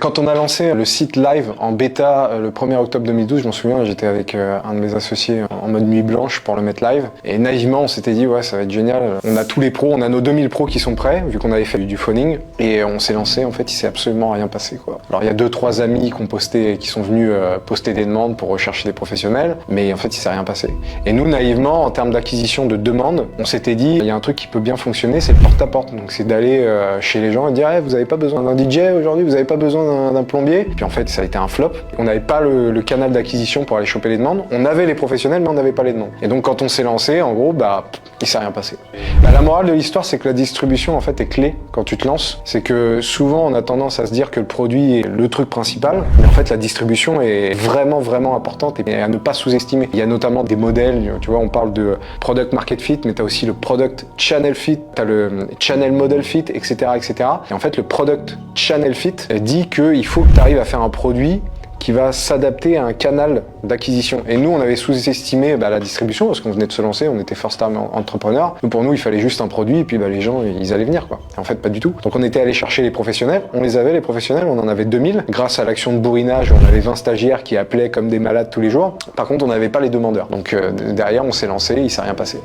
Quand on a lancé le site live en bêta le 1er octobre 2012, je m'en souviens, j'étais avec un de mes associés en mode nuit blanche pour le mettre live. Et naïvement, on s'était dit, ouais, ça va être génial. On a tous les pros, on a nos 2000 pros qui sont prêts, vu qu'on avait fait du phoning. Et on s'est lancé, en fait, il s'est absolument rien passé, quoi. Alors, il y a 2-3 amis qui sont venus poster des demandes pour rechercher des professionnels, mais en fait, il s'est rien passé. Et nous, naïvement, en termes d'acquisition de demandes, on s'était dit, il y a un truc qui peut bien fonctionner, c'est le porte-à-porte. Donc, c'est d'aller chez les gens et dire, hey, vous n'avez pas besoin d'un DJ aujourd'hui, vous n'avez pas besoin d'un plombier. Puis en fait, ça a été un flop. On n'avait pas le canal d'acquisition pour aller choper les demandes. On avait les professionnels, mais on n'avait pas les demandes. Et donc, quand on s'est lancé, en gros, il s'est rien passé. La morale de l'histoire, c'est que la distribution, en fait, est clé quand tu te lances. C'est que souvent, on a tendance à se dire que le produit est le truc principal, mais en fait, la distribution est vraiment, vraiment importante et à ne pas sous-estimer. Il y a notamment des modèles, tu vois, on parle de product market fit, mais tu as aussi le product channel fit, tu as le channel model fit, etc., etc. Et en fait, le product channel fit dit qu'il faut que tu arrives à faire un produit qui va s'adapter à un canal d'acquisition. Et nous, on avait sous-estimé la distribution parce qu'on venait de se lancer, on était first time entrepreneur. Donc pour nous, il fallait juste un produit et puis les gens, ils allaient venir, quoi. Et en fait, pas du tout. Donc on était allé chercher les professionnels, on les avait, les professionnels, on en avait 2000. Grâce à l'action de bourrinage, on avait 20 stagiaires qui appelaient comme des malades tous les jours. Par contre, on n'avait pas les demandeurs. Donc derrière, on s'est lancé, il s'est rien passé.